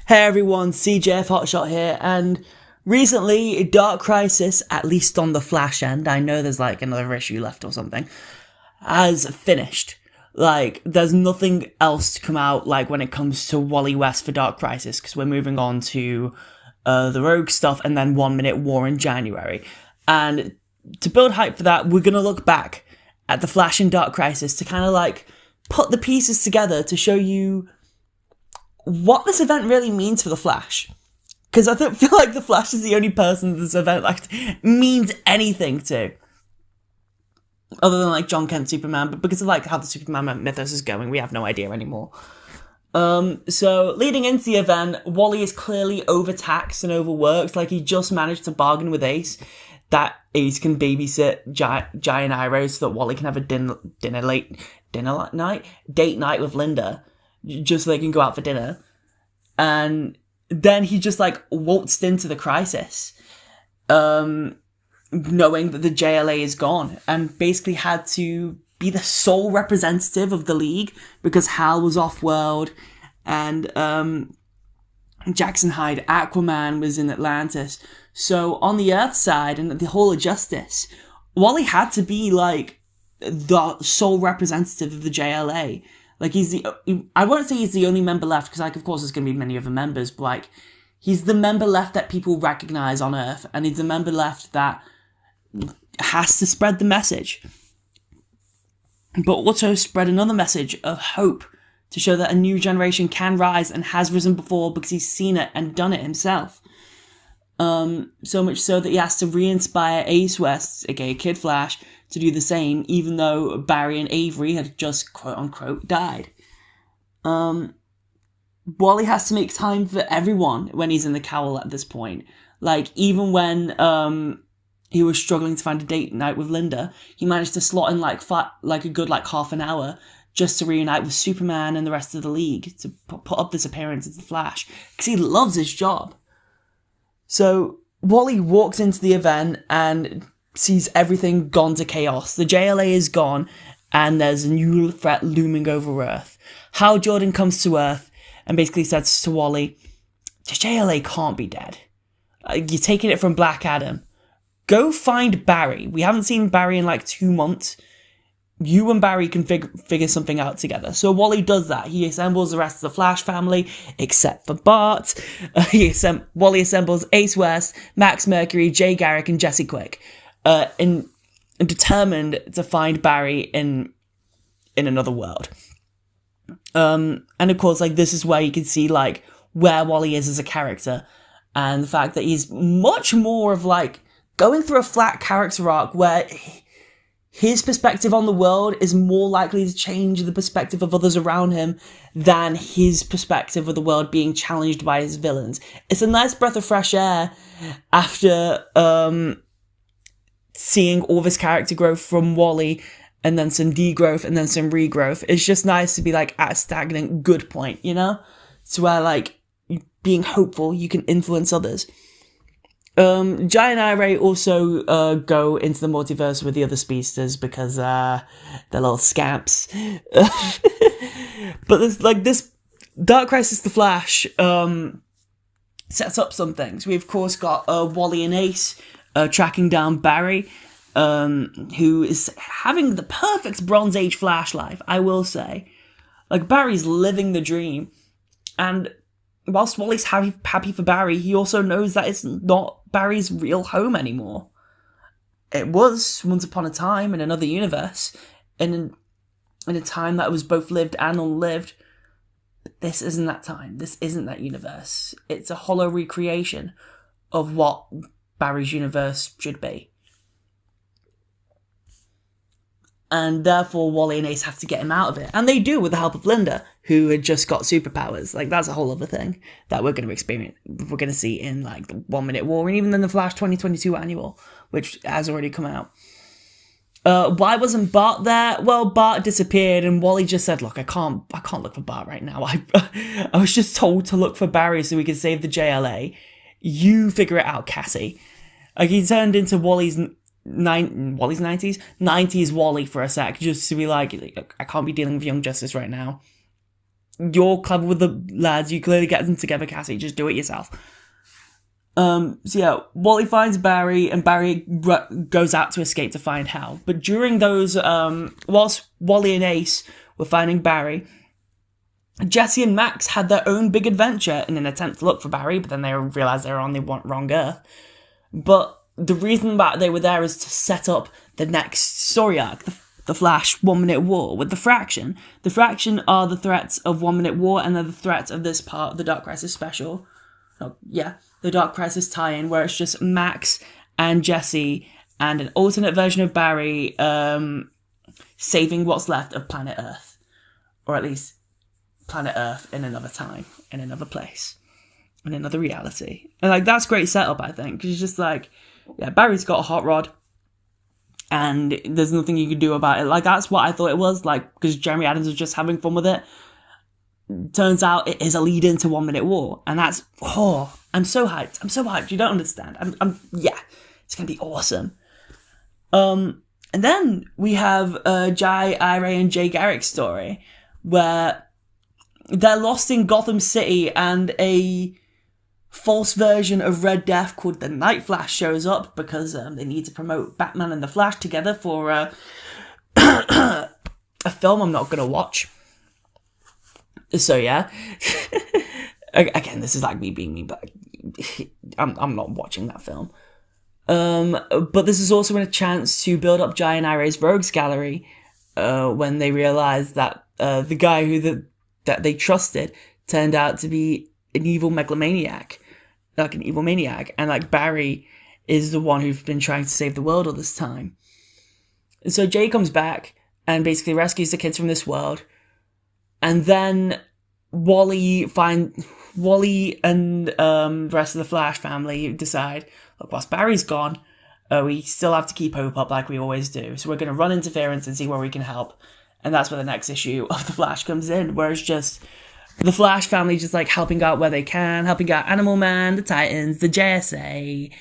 Hey everyone, CJF Hotshot here, and recently Dark Crisis, at least on the Flash end, I know there's like another issue left or something, has finished. Like, there's nothing else to come out, like, when it comes to Wally West for Dark Crisis, because we're moving on to the Rogue stuff and then 1 Minute War in January. And to build hype for that, we're gonna look back at the Flash and Dark Crisis to kind of, like, put the pieces together to show you what this event really means for the Flash. Because I feel like the Flash is the only person this event like means anything to. Other than like John Kent Superman, but because of like how the Superman mythos is going, we have no idea anymore. So leading into the event, Wally is clearly overtaxed and overworked. Like he just managed to bargain with Ace that Ace can babysit Giant Iroh so that Wally can have a date night with Linda, just so they can go out for dinner. And then he just like waltzed into the crisis, knowing that the JLA is gone, and basically had to be the sole representative of the League because Hal was off-world, and Jackson Hyde, Aquaman, was in Atlantis. So on the Earth side and the whole of Justice, Wally had to be like the sole representative of the JLA. Like I won't say he's the only member left, because like of course there's going to be many other members, but like he's the member left that people recognize on Earth, and he's the member left that has to spread the message, but also spread another message of hope to show that a new generation can rise and has risen before because he's seen it and done it himself. So much so that he has to re-inspire Ace West, aka Kid Flash, to do the same, even though Barry and Avery had just quote-unquote died. Wally has to make time for everyone when he's in the cowl at this point. Like, even when he was struggling to find a date night with Linda, he managed to slot in like a good like half an hour just to reunite with Superman and the rest of the League, to put up this appearance as the Flash, because he loves his job. So Wally walks into the event and sees everything gone to chaos. The JLA is gone, and there's a new threat looming over Earth. Hal Jordan comes to Earth and basically says to Wally, the JLA can't be dead. You're taking it from Black Adam. Go find Barry. We haven't seen Barry in like 2 months. You and Barry can figure something out together. So Wally does that. He assembles the rest of the Flash family, except for Bart. Wally assembles Ace West, Max Mercury, Jay Garrick, and Jesse Quick, and determined to find Barry in another world. And of course, like, this is where you can see like where Wally is as a character, and the fact that he's much more of like going through a flat character arc where his perspective on the world is more likely to change the perspective of others around him than his perspective of the world being challenged by his villains. It's a nice breath of fresh air after seeing all this character growth from Wally, and then some degrowth and then some regrowth. It's just nice to be like at a stagnant good point, you know? So where like being hopeful, you can influence others. Giant Iroh also go into the multiverse with the other speedsters because they're little scamps. But this Dark Crisis the Flash sets up some things. We of course got Wally and Ace tracking down Barry, who is having the perfect Bronze Age Flash life, I will say. Like, Barry's living the dream, and whilst Wally's happy for Barry, he also knows that it's not Barry's real home anymore. It was once upon a time in another universe, in a time that was both lived and unlived. But this isn't that time. This isn't that universe. It's a hollow recreation of what Barry's universe should be. And therefore, Wally and Ace have to get him out of it. And they do, with the help of Linda, who had just got superpowers. Like, that's a whole other thing that we're going to experience. We're going to see in, like, the 1 Minute War, and even in the Flash 2022 annual, which has already come out. Why wasn't Bart there? Well, Bart disappeared, and Wally just said, look, I can't look for Bart right now. I was just told to look for Barry so we could save the JLA. You figure it out, Cassie. Like, he turned into Wally's 90s Wally for a sec, just to be like, I can't be dealing with Young Justice right now. you're clever with the lads. You clearly get them together, Cassie. Just do it yourself. So yeah, Wally finds Barry, and Barry goes out to escape to find Hal. But during those, whilst Wally and Ace were finding Barry, Jesse and Max had their own big adventure in an attempt to look for Barry, but then they realised they were on the wrong Earth. But the reason that they were there is to set up the next story arc, the Flash 1 Minute War with the Fraction. The Fraction are the threats of 1 Minute War, and they're the threats of this part of the Dark Crisis special. Oh, yeah. The Dark Crisis tie-in, where it's just Max and Jesse and an alternate version of Barry saving what's left of planet Earth. Or at least planet Earth in another time, in another place, in another reality. And like, that's great setup, I think, because it's just like, yeah, Barry's got a hot rod and there's nothing you can do about it. Like, that's what I thought it was, like, because Jeremy Adams was just having fun with it. Turns out it is a lead into 1 Minute War, and that's, I'm so hyped. You don't understand. Yeah, it's gonna be awesome. And then we have Jai, Ira, and Jay Garrick's story, where they're lost in Gotham City, and a false version of Red Death called the Night Flash shows up because they need to promote Batman and the Flash together for a film I'm not gonna watch. So yeah, again, this is like me being me, but I'm not watching that film. But this is also a chance to build up Jai and Ira's rogues gallery when they realize that the guy that they trusted turned out to be an evil megalomaniac, like an evil maniac, and like Barry is the one who's been trying to save the world all this time. And so Jay comes back and basically rescues the kids from this world. And then Wally and the rest of the Flash family decide, look, whilst Barry's gone, we still have to keep hope up like we always do. So we're going to run interference and see where we can help. And that's where the next issue of The Flash comes in, where it's just the Flash family just like helping out where they can, helping out Animal Man, the Titans, the JSA,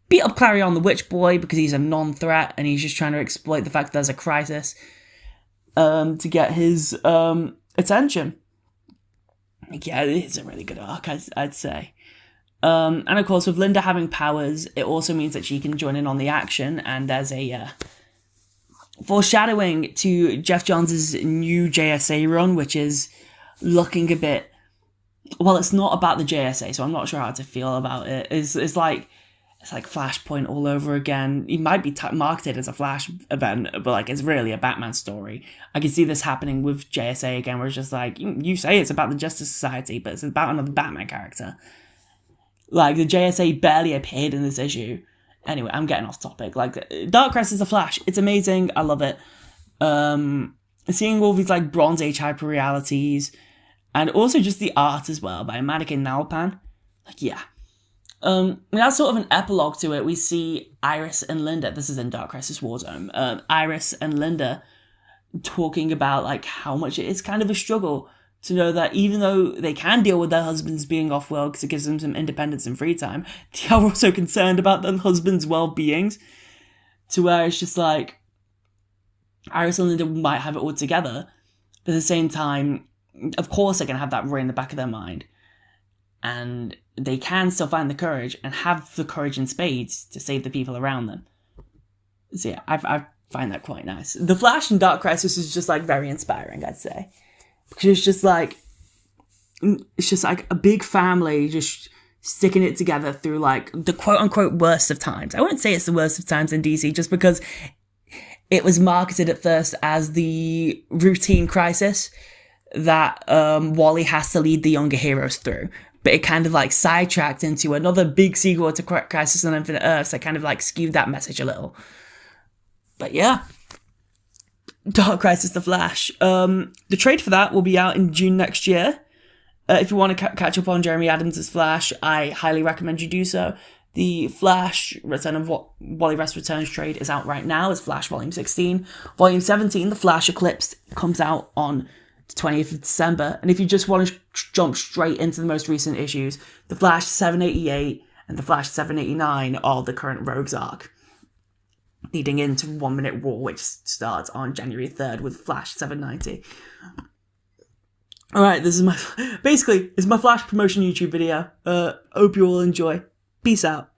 beat up Clarion the Witch Boy because he's a non-threat and he's just trying to exploit the fact that there's a crisis to get his attention. Yeah, it is a really good arc, I'd say. And of course, with Linda having powers, it also means that she can join in on the action, and there's a foreshadowing to Jeff Johns' new JSA run, which is looking a bit... Well, it's not about the JSA, so I'm not sure how to feel about it. It's like Flashpoint all over again. It might be marketed as a Flash event, but like it's really a Batman story. I can see this happening with JSA again, where it's just like, you say it's about the Justice Society, but it's about another Batman character. Like, the JSA barely appeared in this issue. Anyway, I'm getting off topic. Like, Dark Crisis The Flash, it's amazing. I love it. Seeing all these like Bronze Age hyper-realities, and also just the art as well by Mannequin Nalpan. Like, yeah. That's sort of an epilogue to it. We see Iris and Linda, this is in Dark Crisis Warzone, Iris and Linda talking about like how much it is kind of a struggle to know that even though they can deal with their husbands being off-world because it gives them some independence and free time, they are also concerned about their husbands' well-beings, to where it's just like, Iris and Linda might have it all together, but at the same time, of course they're going to have that right in the back of their mind. And they can still find the courage and have the courage in spades to save the people around them. So yeah, I find that quite nice. The Flash in Dark Crisis is just like very inspiring, I'd say. Because it's just like a big family just sticking it together through like the quote unquote worst of times. I wouldn't say it's the worst of times in DC just because it was marketed at first as the routine crisis that Wally has to lead the younger heroes through. But it kind of like sidetracked into another big sequel to Crisis on Infinite Earths that kind of like skewed that message a little. But yeah. Dark Crisis The Flash. The trade for that will be out in June next year. If you want to catch up on Jeremy Adams' Flash, I highly recommend you do so. The Flash Return of Wally West Returns trade is out right now. It's Flash Volume 16. Volume 17, The Flash Eclipsed, comes out on the 20th of December. And if you just want to jump straight into the most recent issues, The Flash 788 and The Flash 789 are the current Rogues arc, leading into 1 Minute War, which starts on January 3rd with Flash 790. All right, this is my basically it's my Flash promotion YouTube video. Hope you all enjoy. Peace out.